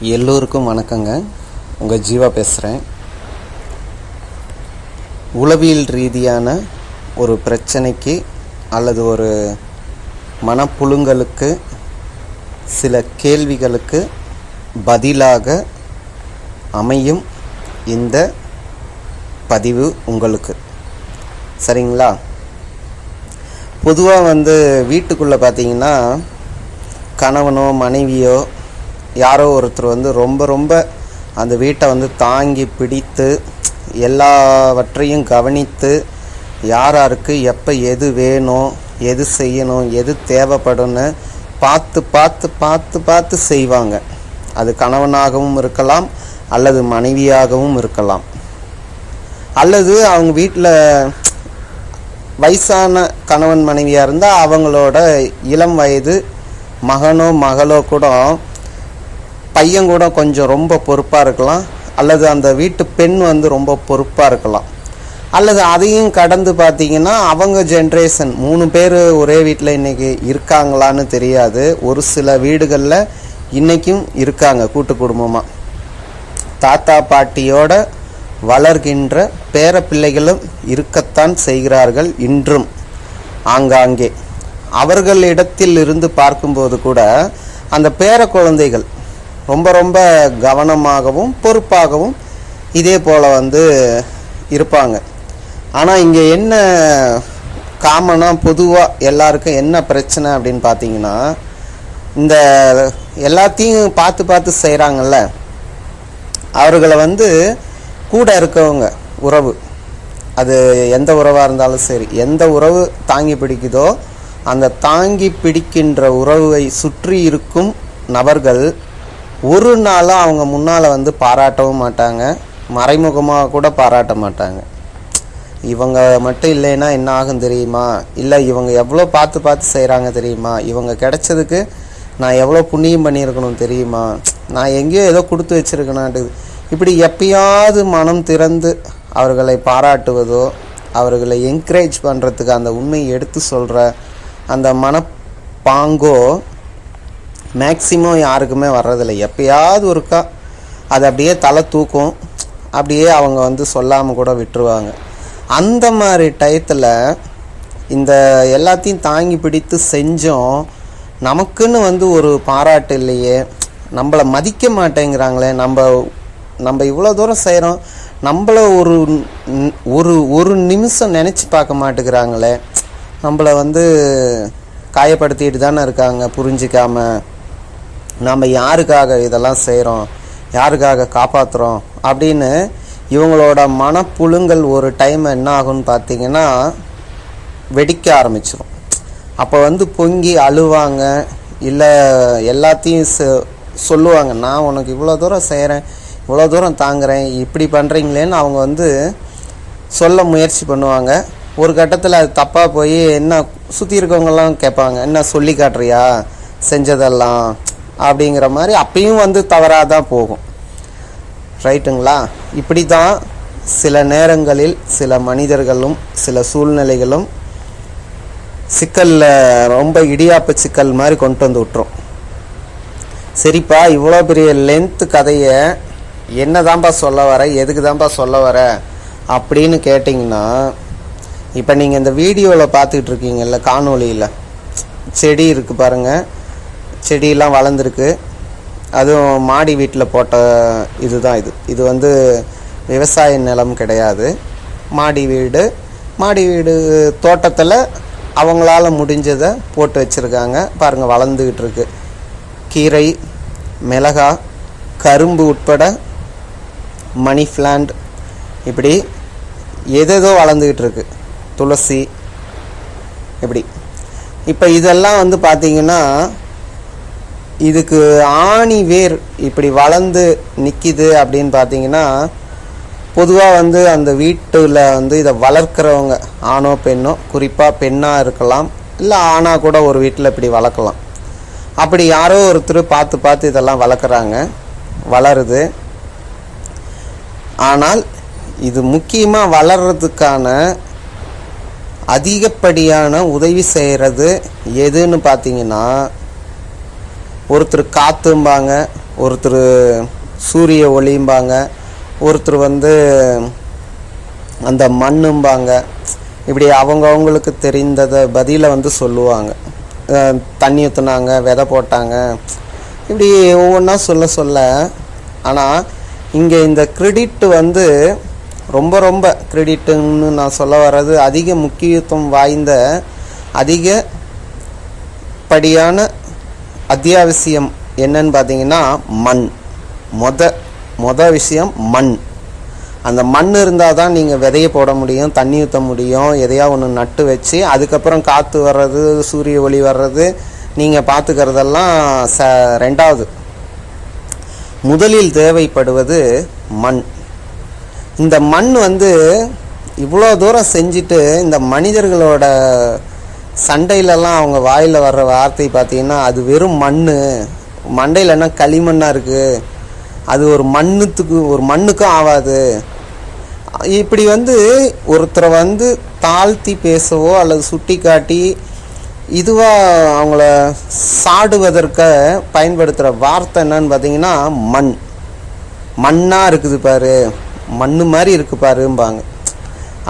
எல்லோருக்கும் வணக்கங்க. உங்கள் ஜீவா பேசுகிறேன். உளவியல் ரீதியான ஒரு பிரச்சனைக்கு அல்லது ஒரு மனப்புழுங்கலுக்கு சில கேள்விகளுக்கு பதிலாக அமையும் இந்த பதிவு உங்களுக்கு. சரிங்களா? பொதுவாக வீட்டுக்குள்ளே பார்த்தீங்கன்னா கணவனோ மனைவியோ யாரோ ஒருத்தர் ரொம்ப அந்த வீட்டை தாங்கி பிடித்து எல்லாவற்றையும் கவனித்து யாருக்கு எப்போ எது வேணும், எது செய்யணும், எது தேவைப்படும்னு பார்த்து பார்த்து பார்த்து பார்த்து செய்வாங்க. அது கணவனாகவும் இருக்கலாம், அல்லது மனைவியாகவும் இருக்கலாம், அல்லது அவங்க வீட்டில் வயசான கணவன் மனைவியாக இருந்தால் அவங்களோட இளம் வயது மகனோ மகளோ கூட, பையன் கூட கொஞ்சம் ரொம்ப பொறுப்பாக இருக்கலாம், அல்லது அந்த வீட்டு பெண் ரொம்ப பொறுப்பாக இருக்கலாம், அல்லது அதையும் கடந்து பார்த்தீங்கன்னா அவங்க ஜென்ரேஷன் 3 பேர் ஒரே வீட்டில் இன்றைக்கி இருக்காங்களான்னு தெரியாது. ஒரு சில வீடுகளில் இன்றைக்கும் இருக்காங்க கூட்டு குடும்பமாக. தாத்தா பாட்டியோட வளர்கின்ற பேர பிள்ளைகளும் இருக்கத்தான் செய்கிறார்கள் இன்றும் ஆங்காங்கே. அவர்களிடத்தில் இருந்து பார்க்கும்போது கூட அந்த பேர குழந்தைகள் ரொம்ப கவனமாகவும் பொறுப்பாகவும் இதே போல் இருப்பாங்க. ஆனால் இங்கே என்ன காமனாக பொதுவாக எல்லாருக்கும் என்ன பிரச்சனை அப்படின்னு பார்த்தீங்கன்னா, இந்த எல்லாத்தையும் பார்த்து பார்த்து செய்கிறாங்கல்ல, அவர்களை கூட இருக்கவங்க உறவு, அது எந்த உறவாக இருந்தாலும் சரி, எந்த உறவு தாங்கி பிடிக்குதோ அந்த தாங்கி பிடிக்கின்ற உறவை சுற்றி இருக்கும் நபர்கள் ஒரு நாளும் அவங்க முன்னால் பாராட்டவும் மாட்டாங்க, மறைமுகமாக கூட பாராட்ட மாட்டாங்க. இவங்க மட்டும் இல்லைன்னா என்ன ஆகும் தெரியுமா, இல்லை இவங்க எவ்வளோ பார்த்து பார்த்து செய்கிறாங்க தெரியுமா, இவங்க கிடைச்சதுக்கு நான் எவ்வளோ புண்ணியம் பண்ணியிருக்கணும் தெரியுமா, நான் எங்கேயோ ஏதோ கொடுத்து வச்சுருக்கேனாட்டு, இப்படி எப்பயாவது மனம் திறந்து அவர்களை பாராட்டுவதோ அவர்களை என்கரேஜ் பண்ணுறதுக்கு அந்த உண்மையை எடுத்து சொல்கிற அந்த மனப்பாங்கோ மேக்சிமம் யாருக்குமே வர்றதில்லை. எப்பயாவது ஒருக்கா அது அப்படியே தலை தூக்கும், அப்படியே அவங்க சொல்லாமல் கூட விட்டுருவாங்க. அந்த மாதிரி டயத்தில் இந்த எல்லாத்தையும் தாங்கி பிடித்து செஞ்சோம், நமக்குன்னு ஒரு பாராட்டு இல்லையே, நம்மளை மதிக்க மாட்டேங்கிறாங்களே, நம்ம இவ்வளோ தூரம் செய்கிறோம், நம்மளை ஒரு ஒரு நிமிஷம் நினச்சி பார்க்க மாட்டேங்கிறாங்களே, நம்மளை காயப்படுத்திட்டு தானே இருக்காங்க புரிஞ்சிக்காம, நம்ம யாருக்காக இதெல்லாம் செய்கிறோம், யாருக்காக காப்பாற்றுறோம் அப்படின்னு இவங்களோட மனப்புழுங்கல் ஒரு டைம் என்ன ஆகும்னு பார்த்தீங்கன்னா வெடிக்க ஆரம்பிச்சிடும். அப்போ பொங்கி அழுவாங்க, இல்லை எல்லாத்தையும் சொல்லுவாங்க, நான் உனக்கு இவ்வளோ தூரம் செய்கிறேன், இவ்வளோ தூரம் தாங்குறேன், இப்படி பண்ணுறீங்களேன்னு அவங்க சொல்ல முயற்சி பண்ணுவாங்க. ஒரு கட்டத்தில் அது தப்பாக போய் என்ன சுற்றி இருக்கவங்கெல்லாம் கேட்பாங்க, என்ன சொல்லி காட்டுறியா செஞ்சதெல்லாம் அப்படிங்கிற மாதிரி, அப்பயும் தவறாக தான் போகும். ரைட்டுங்களா? இப்படி தான் சில நேரங்களில் சில மனிதர்களும் சில சூழ்நிலைகளும் சிக்கலில் ரொம்ப இடியாப்ப சிக்கல் மாதிரி கொண்டு விட்டுரும். சரிப்பா, இவ்வளோ பெரிய லென்த்து கதையை என்ன தான்ப்பா சொல்ல வர, எதுக்கு தான்ப்பா சொல்ல வர அப்படின்னு கேட்டிங்கன்னா, இப்போ நீங்கள் இந்த வீடியோவில் பார்த்துக்கிட்டு இருக்கீங்கல்ல, காணொலியில் செடி இருக்குது பாருங்கள், செடியெல்லாம் வளர்ந்துருக்கு. அதுவும் மாடி வீட்டில் போட்ட இதுதான். இது விவசாய நிலம் கிடையாது, மாடி வீடு தோட்டத்தில் அவங்களால முடிஞ்சதை போட்டு வச்சுருக்காங்க பாருங்கள், வளர்ந்துக்கிட்டு இருக்கு. கீரை, மிளகா, கரும்பு உட்பட மணி பிளான்ட், இப்படி எதேதோ வளர்ந்துக்கிட்டு இருக்கு, துளசி, இப்படி. இப்போ இதெல்லாம் பார்த்தீங்கன்னா இதுக்கு ஆணி வேர் இப்படி வளர்ந்து நிற்கிது அப்படின்னு பார்த்தீங்கன்னா, பொதுவாக அந்த வீட்டில் இதை வளர்க்குறவங்க ஆணோ பெண்ணோ, குறிப்பாக பெண்ணாக இருக்கலாம், இல்லை ஆணாக கூட ஒரு வீட்டில் இப்படி வளர்க்கலாம். அப்படி யாரோ ஒருத்தர் பார்த்து பார்த்து இதெல்லாம் வளர்க்குறாங்க, வளருது. ஆனால் இது முக்கியமாக வளர்கிறதுக்கான அதிகப்படியான உதவி செய்கிறது எதுன்னு பார்த்தீங்கன்னா, ஒருத்தர் காற்றும்பாங்க, ஒருத்தர் சூரிய ஒளிம்பாங்க, ஒருத்தர் வந்து அந்த மண்ணும்பாங்க. இப்படி அவங்கவுங்களுக்கு தெரிந்ததை பதிலை வந்து சொல்லுவாங்க. தண்ணி ஊற்றுனாங்க, விதை போட்டாங்க, இப்படி ஒவ்வொன்றா சொல்ல. ஆனால் இங்கே இந்த கிரெடிட் வந்து ரொம்ப ரொம்ப கிரெடிட்டுன்னு நான் சொல்ல வர்றது அதிக முக்கியத்துவம் வாய்ந்த அதிகப்படியான அத்தியாவசியம் என்னன்னு பார்த்தீங்கன்னா மண். மொத விஷயம் மண். அந்த மண் இருந்தால் தான் நீங்கள் விதையை போட முடியும், தண்ணி ஊற்ற முடியும், எதையா ஒன்று நட்டு வச்சு அதுக்கப்புறம் காற்று வர்றது, சூரிய ஒளி வர்றது நீங்கள் பார்த்துக்கிறதெல்லாம் ரெண்டாவது. முதலில் தேவைப்படுவது மண். இந்த மண் வந்து இவ்வளோ தூரம் செஞ்சுட்டு இந்த மனிதர்களோட சண்டையிலலாம் அவங்க வாயில் வர்ற வார்த்தை பார்த்தீங்கன்னா அது வெறும் மண், மண்டையில் என்ன களிமண்ணாக இருக்குது, அது ஒரு மண்ணுக்கும் ஆகாது. இப்படி வந்து ஒருத்தரை வந்து தாழ்த்தி பேசவோ அல்லது சுட்டி காட்டி இதுவாக அவங்கள சாடுவதற்கு பயன்படுத்துகிற வார்த்தை என்னன்னு பார்த்தீங்கன்னா மண்ணாக இருக்குது பாரு, மண்ணு மாதிரி இருக்கு பாரும்பாங்க.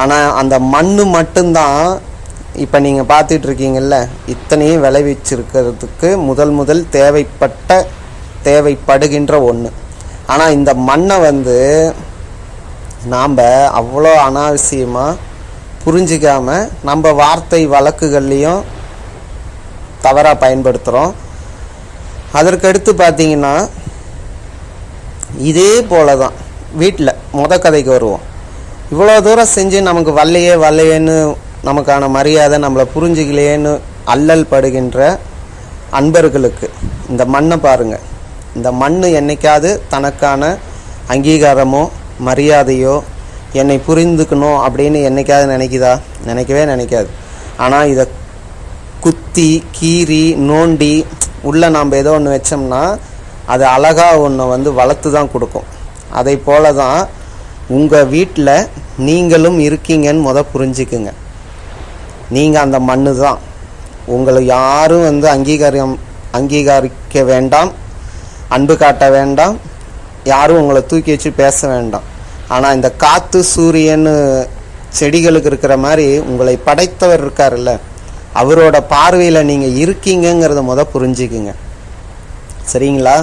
ஆனால் அந்த மண் மட்டும்தான் இப்போ நீங்கள் பார்த்துட்டு இருக்கீங்கல்ல, இத்தனையும் விளைவிச்சிருக்கிறதுக்கு முதல் தேவைப்படுகின்ற ஒன்று. ஆனால் இந்த மண்ணை வந்து நாம் அவ்வளோ அனாவசியமாக புரிஞ்சிக்காமல் நம்ம வார்த்தை வழக்குகள்லேயும் தவறாக பயன்படுத்துகிறோம். அதற்கடுத்து பார்த்தீங்கன்னா இதே போல தான் வீட்டில் கதைக்கு வருவோம். இவ்வளோ தூரம் செஞ்சு நமக்கு வல்லையேன்னு நமக்கான மரியாதை நம்மளை புரிஞ்சிக்கலையேன்னு அல்லல் படுகின்ற அன்பர்களுக்கு இந்த மண்ணை பாருங்கள். இந்த மண் என்னைக்காவது தனக்கான அங்கீகாரமோ மரியாதையோ என்னை புரிந்துக்கணும் அப்படின்னு என்னைக்காவது நினைக்கவே நினைக்காது. ஆனால் இதை குத்தி கீறி நோண்டி உள்ளே நாம் ஏதோ ஒன்று வச்சோம்னா அது அழகாக ஒன்று வந்து வளர்த்து தான் கொடுக்கும். அதை போல தான் உங்கள் வீட்டில் நீங்களும் இருக்கீங்கன்னு புரிஞ்சுக்குங்க. நீங்கள் அந்த மண்ணு தான். உங்களை யாரும் வந்து அங்கீகரிக்க வேண்டாம், அன்பு காட்ட வேண்டாம், யாரும் உங்களை தூக்கி வச்சு பேச வேண்டாம். ஆனால் இந்த காற்று சூரியன் செடிகளுக்கு இருக்கிற மாதிரி உங்களை படைத்தவர் இருக்காருல்ல, அவரோட பார்வையில் நீங்கள் இருக்கீங்கிறத புரிஞ்சுக்குங்க. சரிங்களா?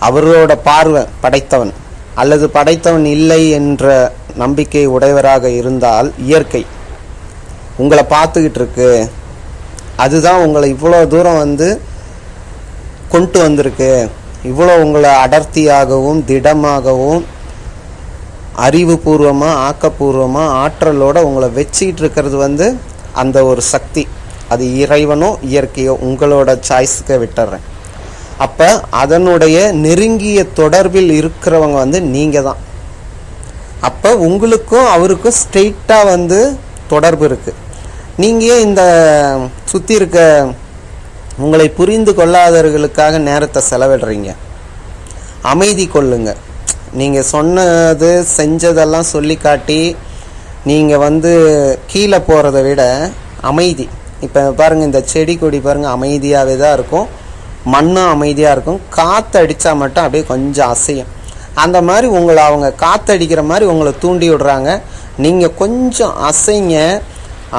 அவரோட பார்வை படைத்தவன் அல்லது படைத்தவன் இல்லை என்ற நம்பிக்கை உடையவராக இருந்தால் இயற்கை உங்களை பார்த்துக்கிட்டு இருக்கு. அதுதான் உங்களை இவ்வளோ தூரம் வந்து கொண்டு வந்திருக்கு. இவ்வளோ உங்களை அடர்த்தியாகவும் திடமாகவும் அறிவுபூர்வமாக ஆக்கப்பூர்வமாக ஆற்றலோடு உங்களை வச்சுக்கிட்டு இருக்கிறது வந்து அந்த ஒரு சக்தி. அது இறைவனோ இயற்கையோ உங்களோட சாய்ஸுக்கு விட்டுறேன். அப்போ அதனுடைய நெருங்கிய தொடர்பில் இருக்கிறவங்க வந்து நீங்கள் தான். அப்போ உங்களுக்கும் அவருக்கும் ஸ்ட்ரெயிட்டாக வந்து தொடர்பு இருக்குது. நீங்கள் இந்த சுற்றி இருக்க உங்களை புரிந்து கொள்ளாதவர்களுக்காக நேரத்தை செலவிடுறீங்க. அமைதி கொள்ளுங்க. நீங்கள் சொன்னது செஞ்சதெல்லாம் சொல்லி காட்டி நீங்கள் வந்து கீழே போகிறத விட அமைதி. இப்போ பாருங்கள், இந்த செடி கொடி பாருங்கள் அமைதியாகவே தான் இருக்கும், மண்ணும் அமைதியாக இருக்கும். காற்று அடித்தா மட்டும் அப்படியே கொஞ்சம் அசையும். அந்த மாதிரி உங்களை அவங்க காற்றடிக்கிற மாதிரி உங்களை தூண்டி விடுறாங்க. நீங்கள் கொஞ்சம் அசைங்க,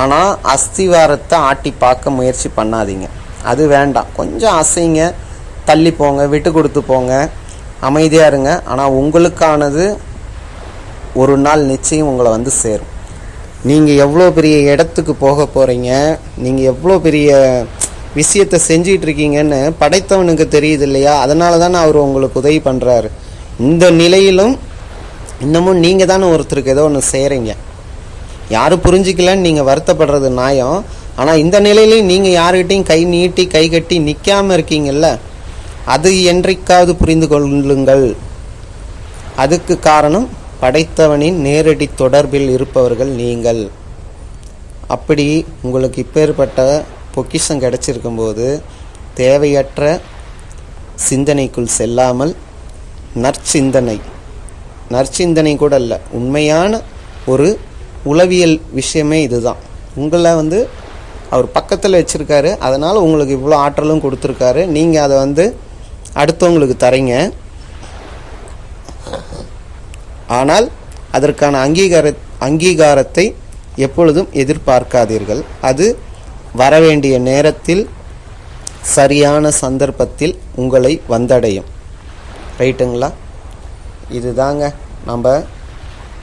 ஆனால் அஸ்திவாரத்தை ஆட்டி பார்க்க முயற்சி பண்ணாதீங்க. அது வேண்டாம். கொஞ்சம் அசைங்க, தள்ளி போங்க, விட்டு கொடுத்து போங்க, அமைதியாக இருங்க. ஆனால் உங்களுக்கானது ஒரு நாள் நிச்சயம் உங்களை வந்து சேரும். நீங்கள் எவ்வளோ பெரிய இடத்துக்கு போக போகிறீங்க, நீங்கள் எவ்வளோ பெரிய விஷயத்தை செஞ்சிகிட்டு இருக்கீங்கன்னு படைத்தவனுக்கு தெரியுது இல்லையா? அதனால தானே அவர் உங்களுக்கு உதவி பண்ணுறாரு. இந்த நிலையிலும் இன்னமும் நீங்கள் தானே ஒருத்தருக்கு ஏதோ ஒன்று செய்கிறீங்க. யாரும் புரிஞ்சிக்கலன்னு நீங்கள் வருத்தப்படுறது நியாயம். ஆனால் இந்த நிலையிலையும் நீங்கள் யாருக்கிட்டையும் கை நீட்டி கை கட்டி நிற்காமல் இருக்கீங்கல்ல, அது என்றைக்காவது புரிந்து கொள்ளுங்கள். அதுக்கு காரணம் படைத்தவனின் நேரடி தொடர்பில் இருப்பவர்கள் நீங்கள். அப்படி உங்களுக்கு இப்பேற்பட்ட பொக்கிஷம் கிடைச்சிருக்கும்போது தேவையற்ற சிந்தனைக்குள் செல்லாமல் நற்சிந்தனை கூட இல்லை, உண்மையான ஒரு உளவியல் விஷயமே இதுதான். உங்களை வந்து அவர் பக்கத்தில் வச்சுருக்காரு, அதனால் உங்களுக்கு இவ்வளோ ஆற்றலும் கொடுத்துருக்காரு. நீங்கள் அதை வந்து அடுத்தவங்களுக்கு தரீங்க. ஆனால் அதற்கான அங்கீகாரத்தை எப்பொழுதும் எதிர்பார்க்காதீர்கள். அது வரவேண்டிய நேரத்தில் சரியான சந்தர்ப்பத்தில் உங்களை வந்தடையும். ரைட்டுங்களா? இதுதாங்க நம்ம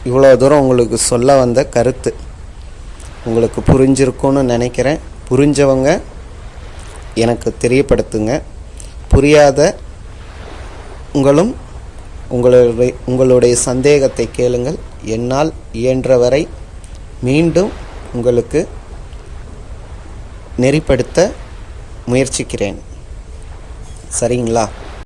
இவ்வளோ தூரம் உங்களுக்கு சொல்ல வந்த கருத்து. உங்களுக்கு புரிஞ்சிருக்கும்னு நினைக்கிறேன். புரிஞ்சவங்க எனக்கு தெரியப்படுத்துங்க. புரியாத உங்களுடைய சந்தேகத்தை கேளுங்கள். என்னால் இயன்றவரை மீண்டும் உங்களுக்கு நெறிப்படுத்த முயற்சிக்கிறேன். சரிங்களா?